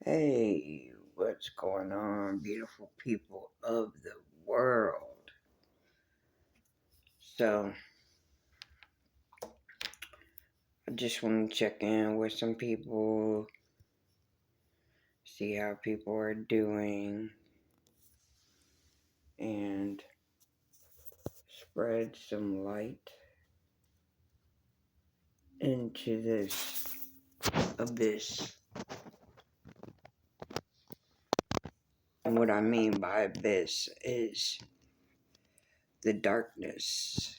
Hey, what's going on, beautiful people of the world? So, I just want to check in with some people, see how people are doing, and spread some light into this abyss. And what I mean by abyss is the darkness,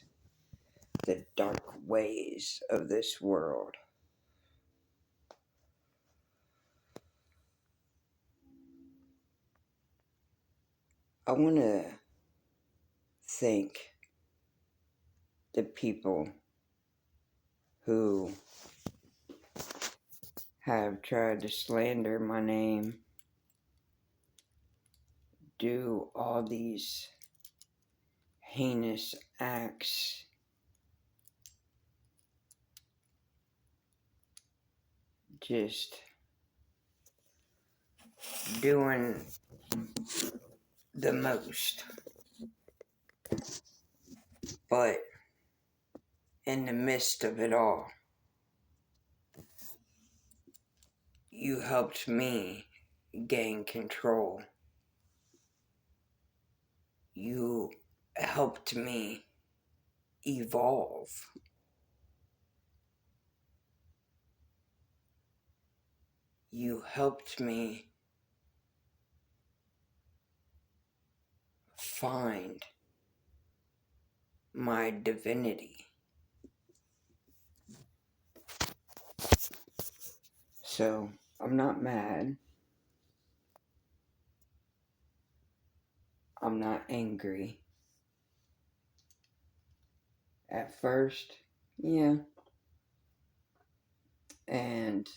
the dark ways of this world. I want to thank the people who have tried to slander my name, do all these heinous acts, just doing the most. But in the midst of it all, you helped me gain control. You helped me evolve. You helped me find my divinity. So, I'm not mad. I'm not angry. At first, yeah. And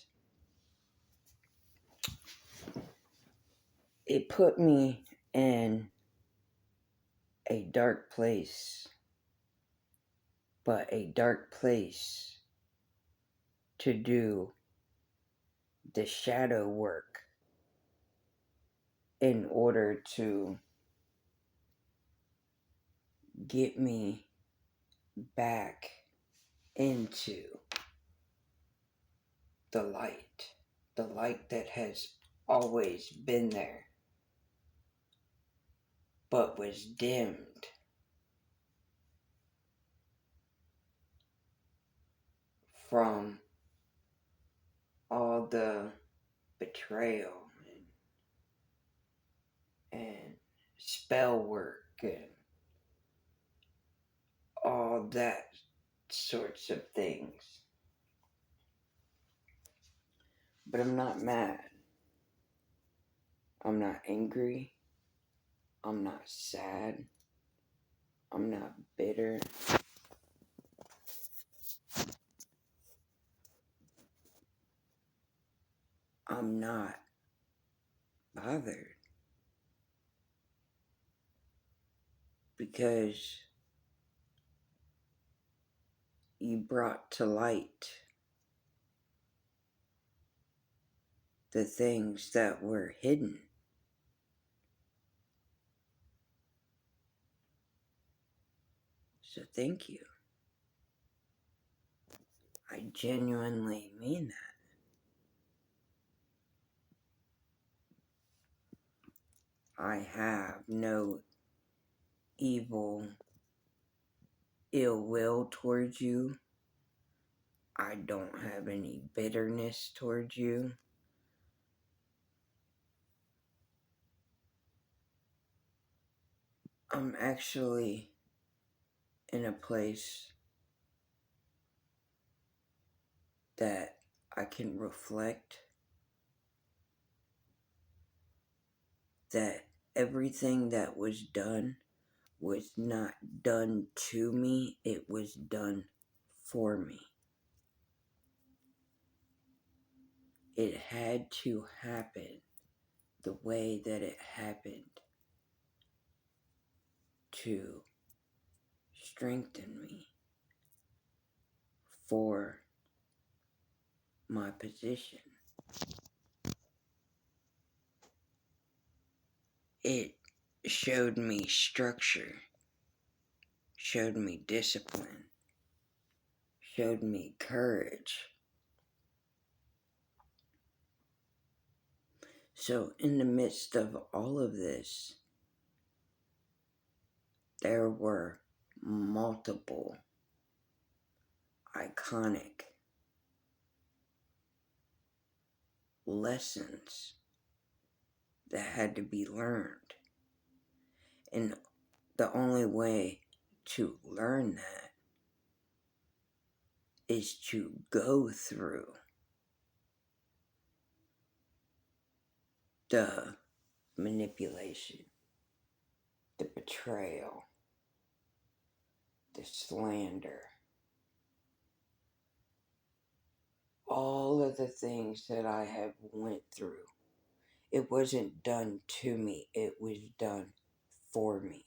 it put me in a dark place, but a dark place to do the shadow work in order to get me back into the light that has always been there, but was dimmed from all the betrayal and spell work and all that sorts of things. But I'm not mad. I'm not angry. I'm not sad. I'm not bitter. I'm not bothered. Because you brought to light the things that were hidden. So thank you. I genuinely mean that. I have no evil, ill will towards you. I don't have any bitterness towards you. I'm actually in a place that I can reflect that everything that was done was not done to me, it was done for me. It had to happen the way that it happened to strengthen me for my position. it showed me structure, showed me discipline, showed me courage. So, in the midst of all of this, there were multiple iconic lessons that had to be learned. And the only way to learn that is to go through the manipulation, the betrayal, the slander, all of the things that I have went through. It wasn't done to me, it was done for me.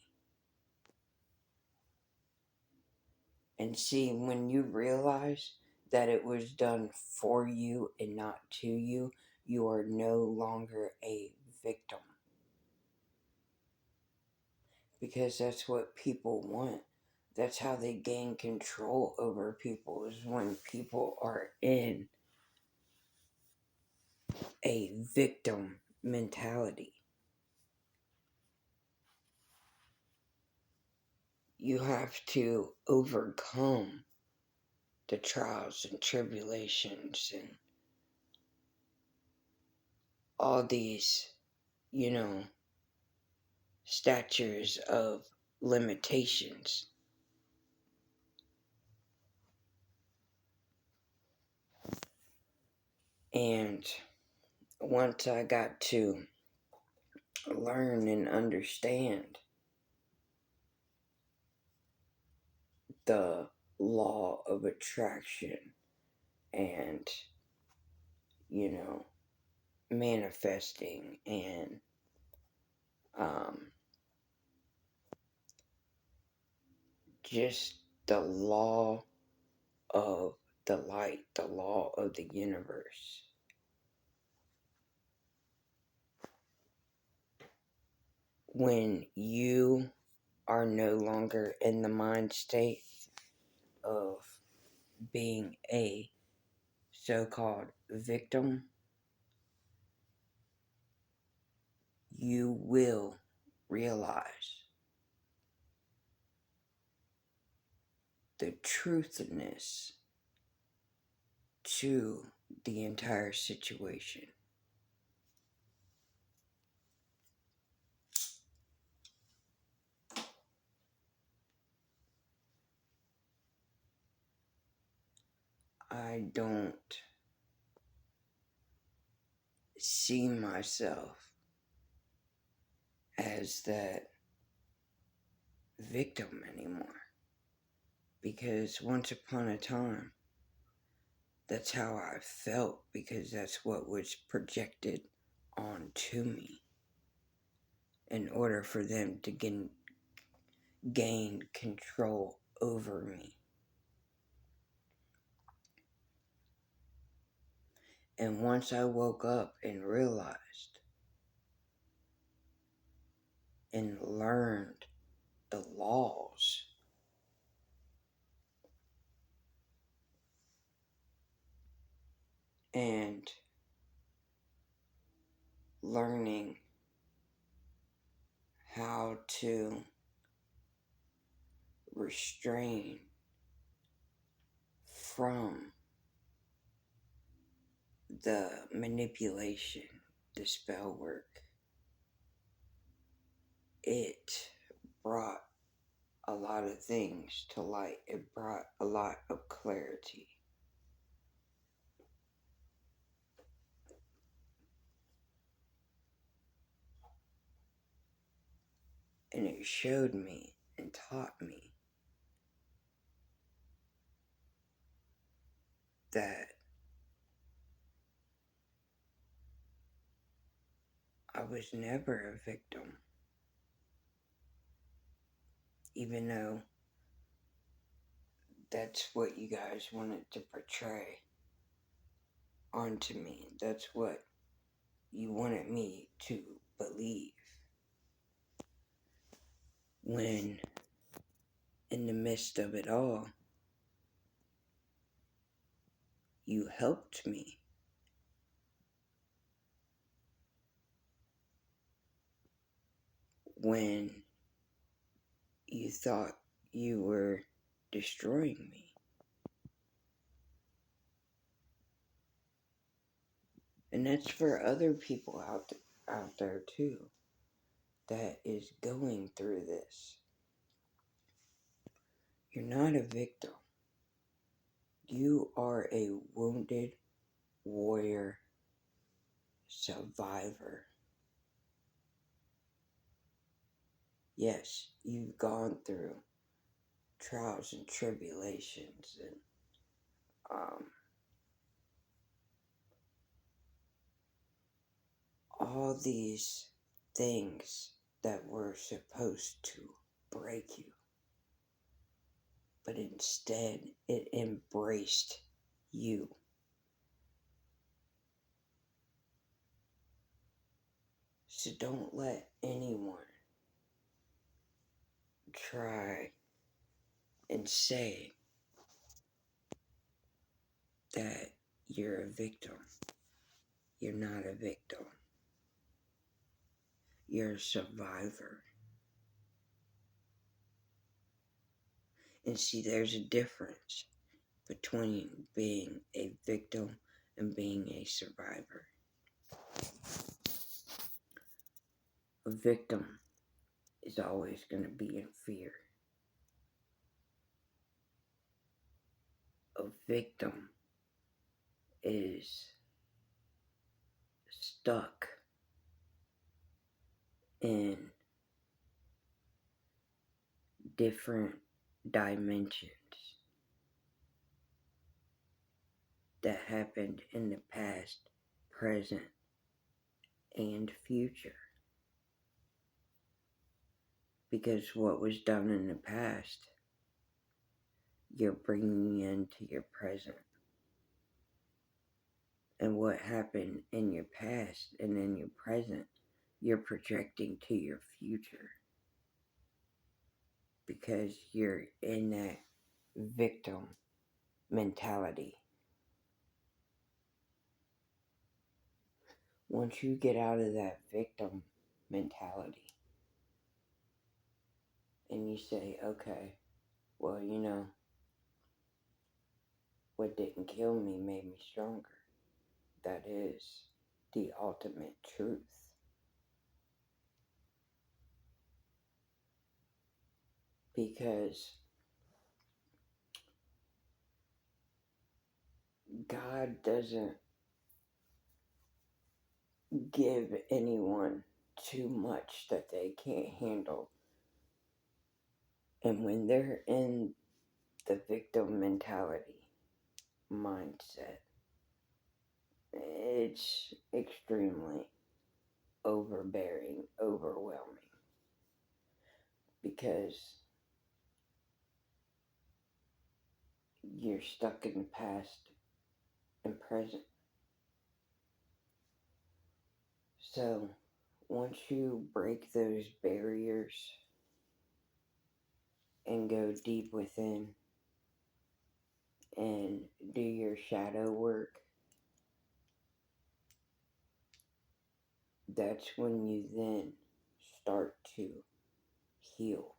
And see, when you realize that it was done for you and not to you, you are no longer a victim. Because that's what people want. That's how they gain control over people, is when people are in a victim mentality. You have to overcome the trials and tribulations and all these, statures of limitations. And once I got to learn and understand the law of attraction and, manifesting and just the law of the light, the law of the universe. When you are no longer in the mind state of being a so-called victim, you will realize the truthiness to the entire situation. I don't see myself as that victim anymore. Because once upon a time, that's how I felt, because that's what was projected onto me in order for them to gain control over me. And once I woke up and realized and learned the laws, and learning how to restrain from the manipulation, the spell work, it brought a lot of things to light. It brought a lot of clarity. And it showed me and taught me that I was never a victim. Even though that's what you guys wanted to portray onto me. That's what you wanted me to believe. when in the midst of it all, you helped me. When you thought you were destroying me. And that's for other people out there too that is going through this. You're not a victim. You are a wounded warrior survivor. Yes, you've gone through trials and tribulations and all these things that were supposed to break you. But instead, it embraced you. So don't let anyone try and say that you're a victim. You're not a victim. You're a survivor. And see, there's a difference between being a victim and being a survivor. A victim is always going to be in fear. A victim is stuck in different dimensions that happened in the past, present, and future. Because what was done in the past, you're bringing into your present. And what happened in your past and in your present, you're projecting to your future. Because you're in that victim mentality. Once you get out of that victim mentality and you say, okay, well, you know, what didn't kill me made me stronger. That is the ultimate truth. Because God doesn't give anyone too much that they can't handle. And when they're in the victim mentality mindset, it's extremely overbearing, overwhelming. Because you're stuck in the past and present. So, once you break those barriers and go deep within and do your shadow work, that's when you then start to heal.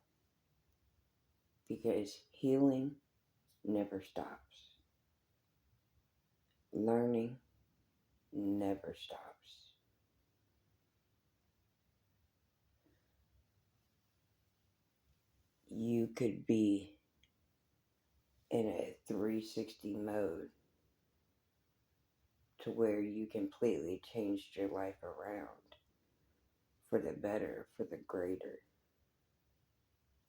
Because healing never stops. Learning never stops. You could be in a 360 mode to where you completely changed your life around for the better, for the greater,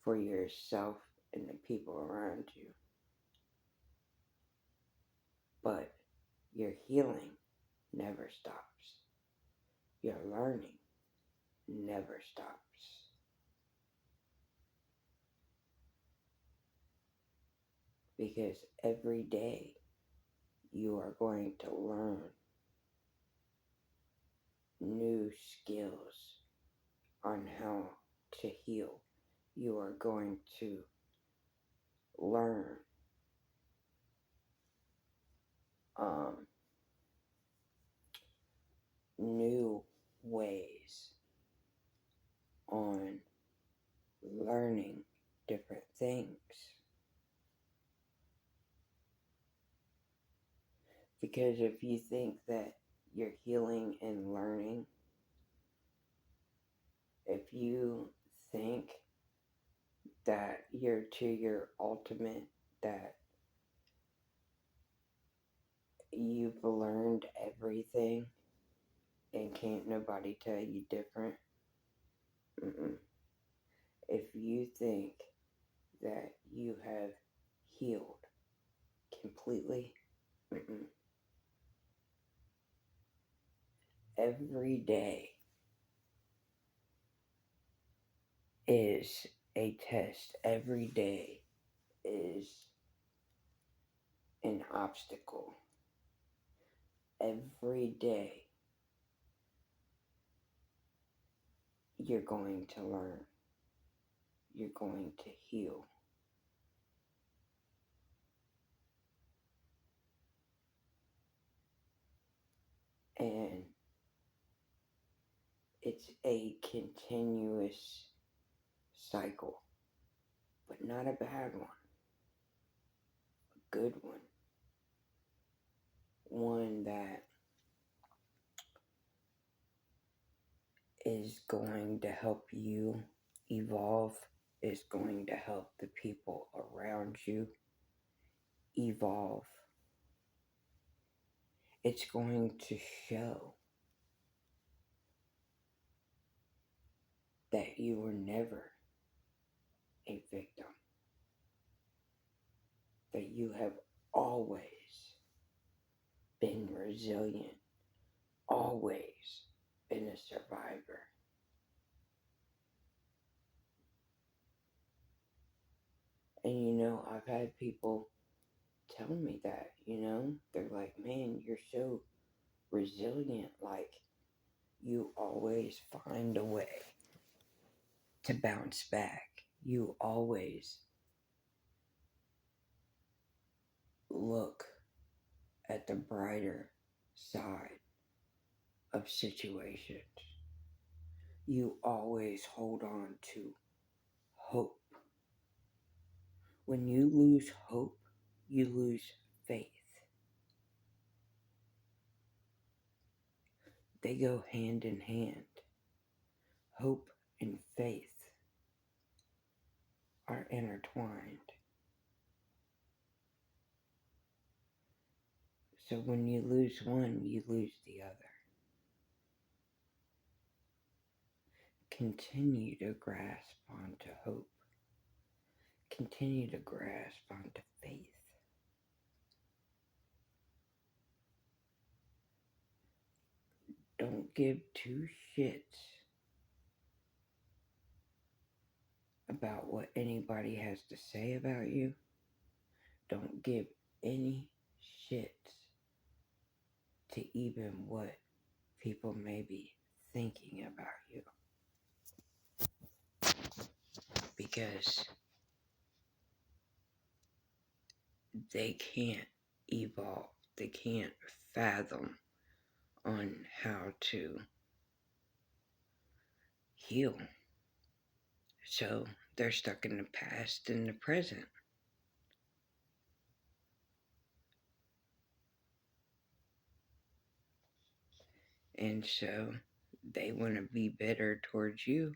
for yourself and the people around you. But your healing never stops. Your learning never stops. Because every day you are going to learn new skills on how to heal you are going to learn um, new ways on learning different things. Because if you think that you're healing and learning, if you think that you're to your ultimate, that you've learned everything and can't nobody tell you different, mm-mm. If you think that you have healed completely, mm-mm. Every day is a test. Every day is an obstacle. Every day you're going to learn. You're going to heal. And it's a continuous cycle, but not a bad one, a good one. One that is going to help you evolve, is going to help the people around you evolve. It's going to show that you were never a victim, that you have always been resilient, always been a survivor. And I've had people tell me that, they're like, man, you're so resilient. Like, you always find a way to bounce back. You always look at the brighter side of situations. You always hold on to hope. When you lose hope, you lose faith. They go hand in hand. Hope and faith are intertwined. So when you lose one, you lose the other. Continue to grasp onto hope. Continue to grasp onto faith. Don't give two shits about what anybody has to say about you. Don't give any shits to even what people may be thinking about you. Because they can't evolve. They can't fathom on how to heal. So they're stuck in the past and the present. And so they want to be bitter towards you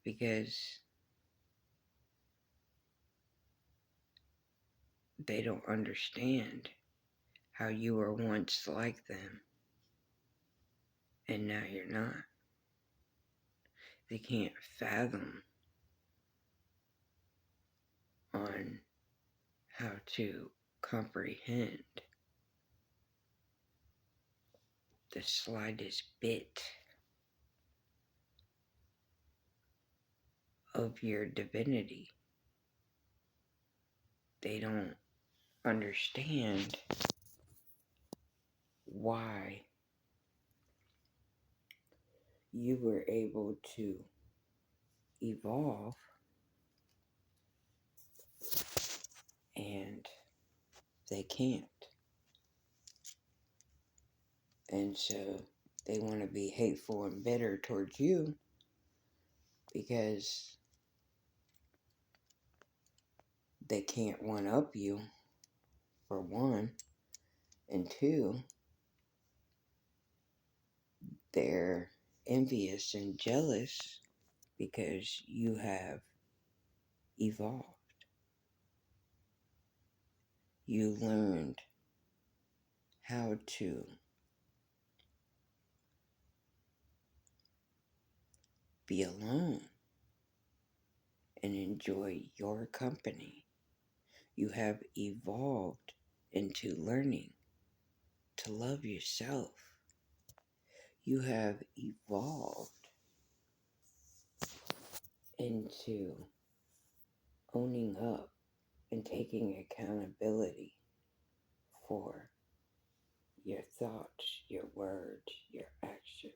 because they don't understand how you were once like them and now you're not. They can't fathom on how to comprehend the slightest bit of your divinity. They don't understand why you were able to evolve and they can't. And so they want to be hateful and bitter towards you because they can't one up you, for one. And two, they're envious and jealous because you have evolved. You learned how to be alone and enjoy your company. You have evolved into learning to love yourself. You have evolved into owning up and taking accountability for your thoughts, your words, your actions.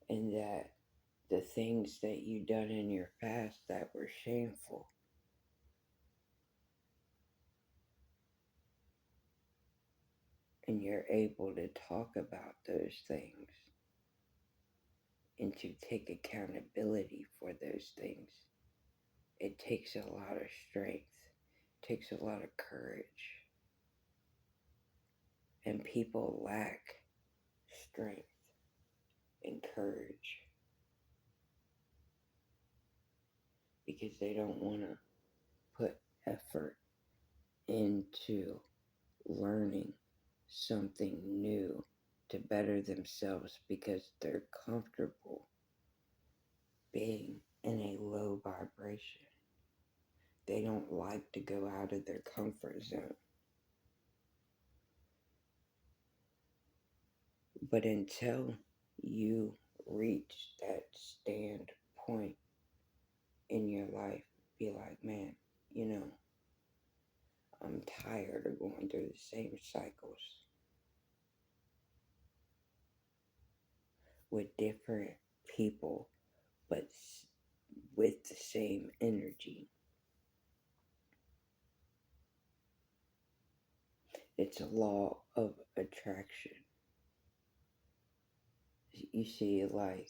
And that the things that you done in your past that were shameful, and you're able to talk about those things and to take accountability for those things. It takes a lot of strength, takes a lot of courage, and people lack strength and courage because they don't want to put effort into learning something new to better themselves because they're comfortable being in a low vibration. They don't like to go out of their comfort zone. But until you reach that stand point in your life, be like, man, I'm tired of going through the same cycles with different people, but with the same energy. It's a law of attraction. You see, like,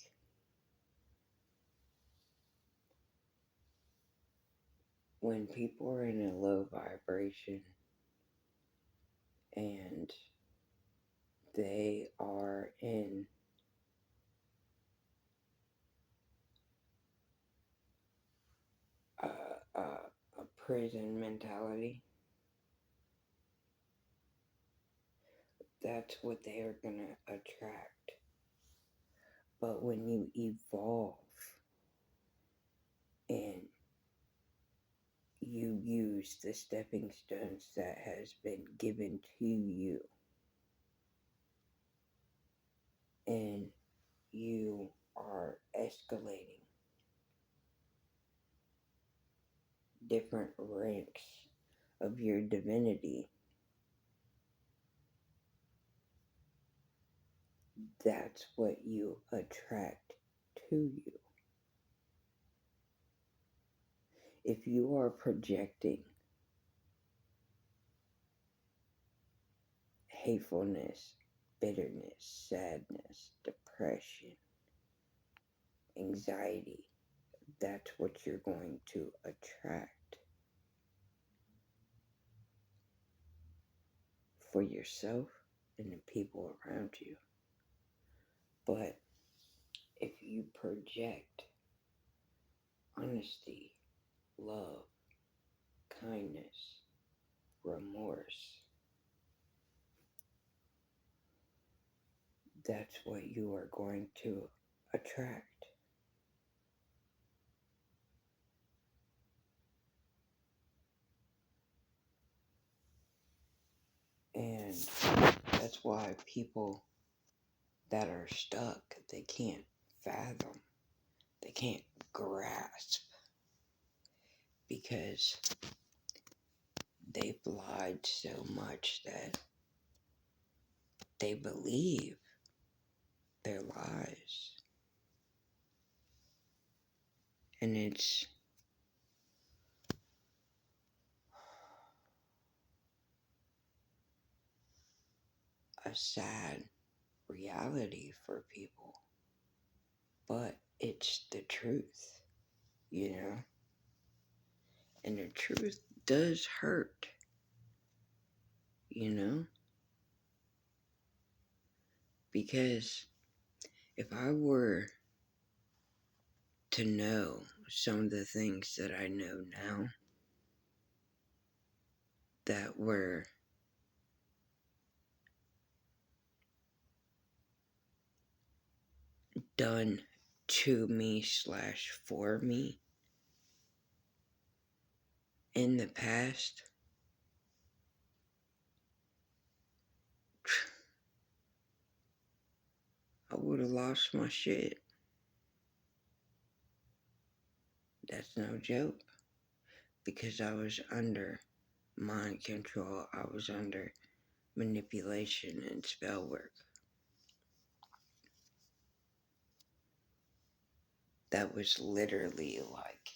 when people are in a low vibration and they are in a prison mentality, that's what they are going to attract. But when you evolve and you use the stepping stones that has been given to you, and you are escalating different ranks of your divinity, that's what you attract to you. If you are projecting hatefulness, bitterness, sadness, depression, anxiety, that's what you're going to attract for yourself and the people around you. But if you project honesty, love, kindness, remorse, that's what you are going to attract. And that's why people that are stuck, they can't fathom, they can't grasp, because they've lied so much that they believe their lies. And it's a sad reality for people, but it's the truth, you know? And the truth does hurt, you know? Because if I were to know some of the things that I know now that were done to me slash for me in the past, I would have lost my shit. That's no joke. Because I was under mind control, I was under manipulation and spell work. That was literally like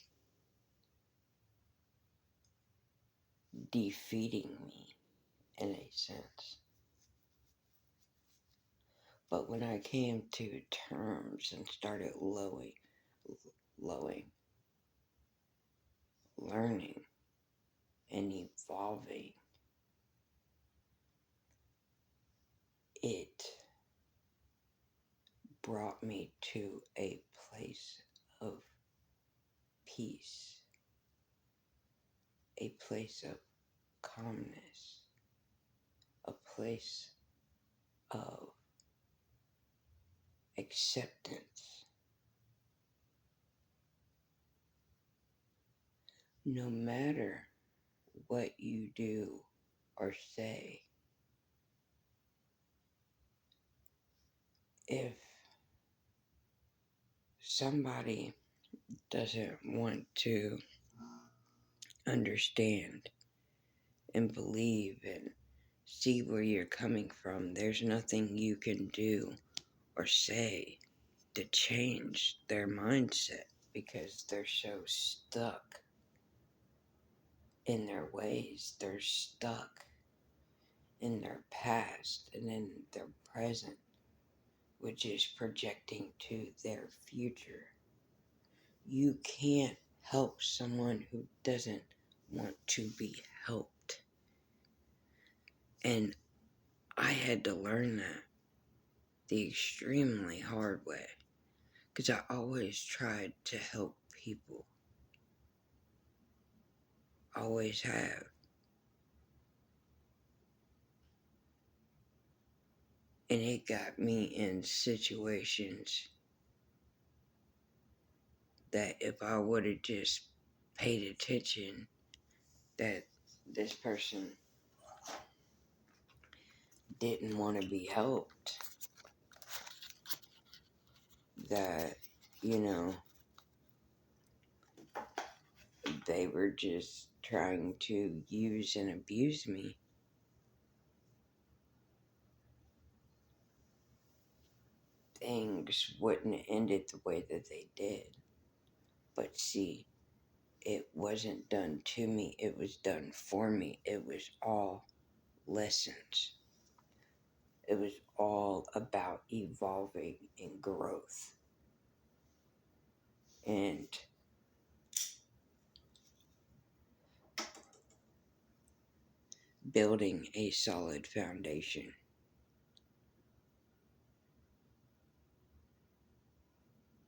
defeating me in a sense. But when I came to terms and started learning and evolving, it brought me to a place of peace, a place of calmness, a place of acceptance. No matter what you do or say, if somebody doesn't want to understand and believe and see where you're coming from, there's nothing you can do or say to change their mindset because they're so stuck in their ways. They're stuck in their past and in their present, which is projecting to their future. You can't help someone who doesn't want to be helped. And I had to learn that the extremely hard way because I always tried to help people. Always have. And it got me in situations that if I would have just paid attention that this person didn't want to be helped, that, you know, they were just trying to use and abuse me, things wouldn't have ended the way that they did. But see, it wasn't done to me, it was done for me. It was all lessons. It was all about evolving and growth. And building a solid foundation.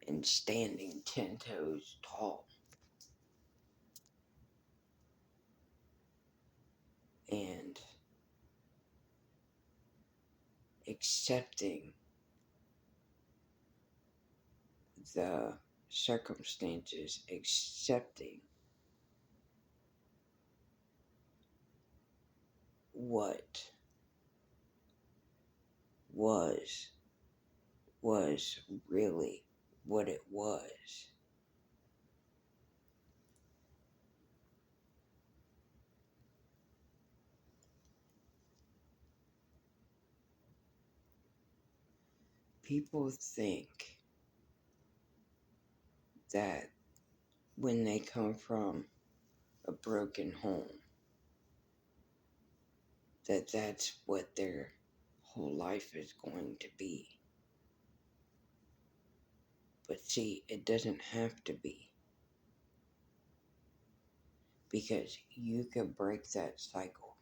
And standing 10 toes tall. And accepting the circumstances, accepting what was really what it was. People think that when they come from a broken home, that's what their whole life is going to be. But see, it doesn't have to be. Because you could break that cycle.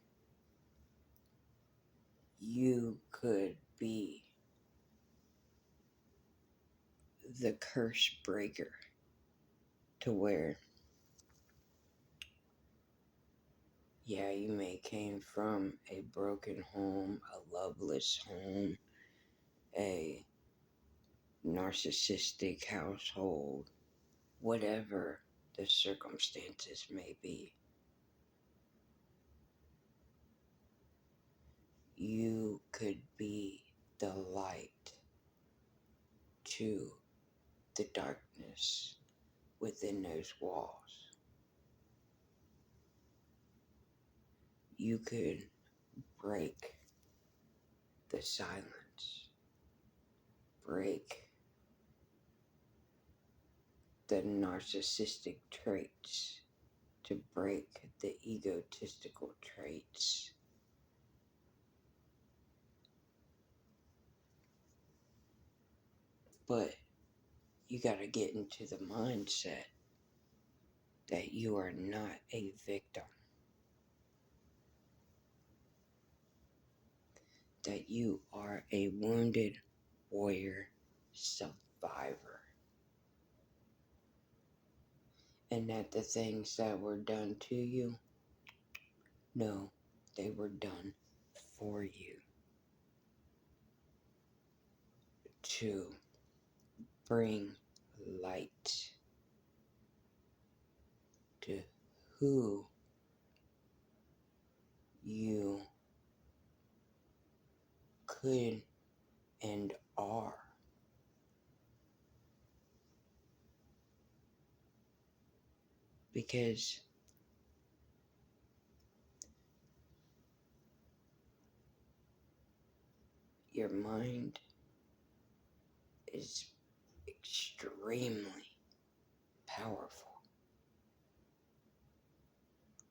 You could be the curse breaker to where, yeah, you may came from a broken home, a loveless home, a narcissistic household, whatever the circumstances may be. You could be the light to the darkness within those walls. You could break the silence, break the narcissistic traits, to break the egotistical traits. But you got to get into the mindset that you are not a victim, that you are a wounded warrior survivor, and that the things that were done to you, no, they were done for you to bring light to who you could and are. Because your mind is extremely powerful,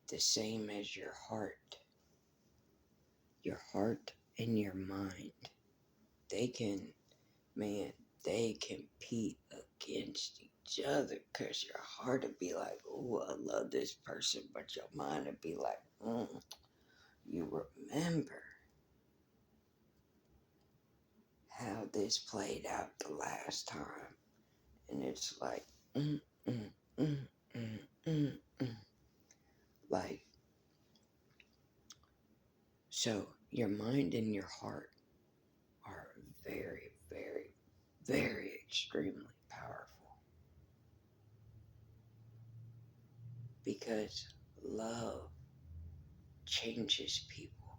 the same as your heart. Your heart and your mind, they can, man, they compete against each other, because your heart would be like, oh, I love this person, but your mind would be like, you remember how this played out the last time. And it's like, mm, mm, mm, mm, mm, mm. Like, so your mind and your heart are very, very, very extremely powerful. Because love changes people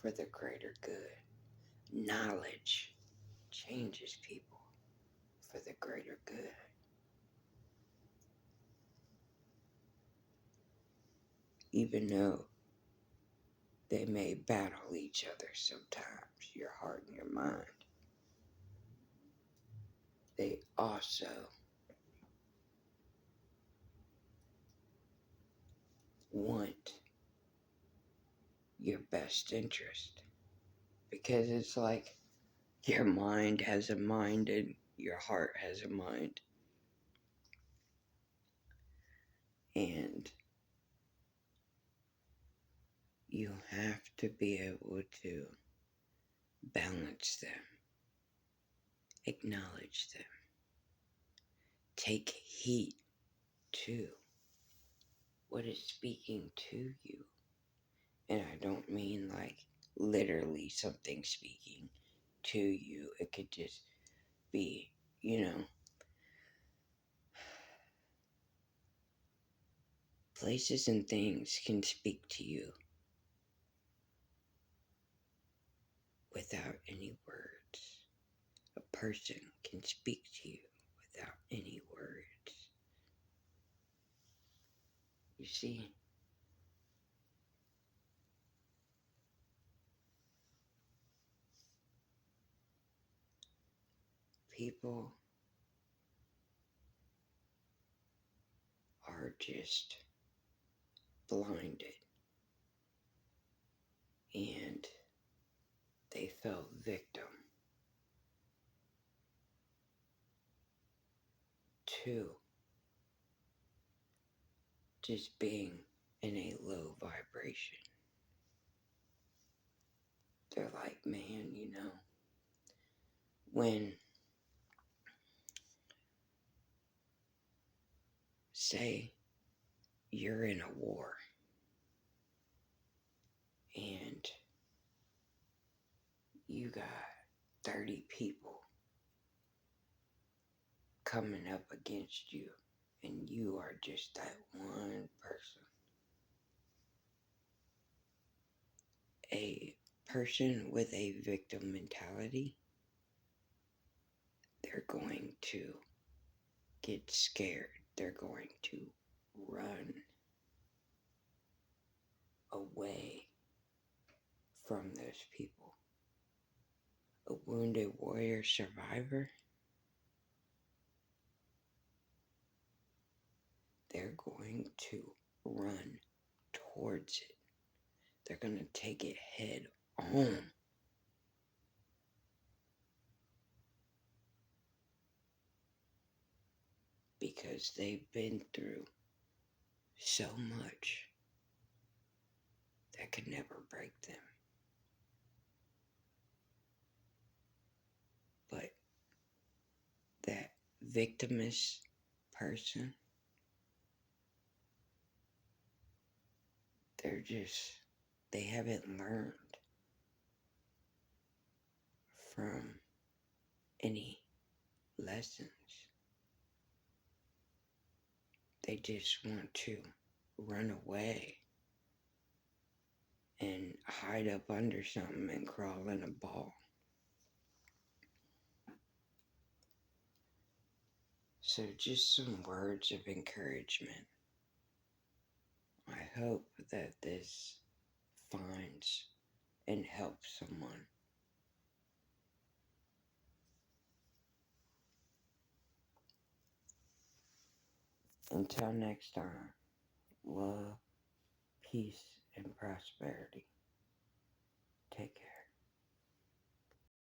for the greater good. Knowledge changes people for the greater good. Even though they may battle each other sometimes, your heart and your mind, they also want your best interest. Because it's like your mind has a mind and your heart has a mind. And you have to be able to balance them, acknowledge them, take heed to what is speaking to you. And I don't mean like literally something speaking to you. It could just be, places and things can speak to you without any words. A person can speak to you without any words. You see, people are just blinded, and they fell victim to just being in a low vibration. They're like, man, when, say, you're in a war and you got 30 people coming up against you, and you are just that one person. A person with a victim mentality, they're going to get scared. They're going to run away from those people. A wounded warrior survivor, they're going to run towards it. They're going to take it head on. Because they've been through so much that could never break them. But that victimist person, they haven't learned from any lessons. They just want to run away and hide up under something and crawl in a ball. So just some words of encouragement. I hope that this finds and helps someone. Until next time, love, peace, and prosperity. Take care.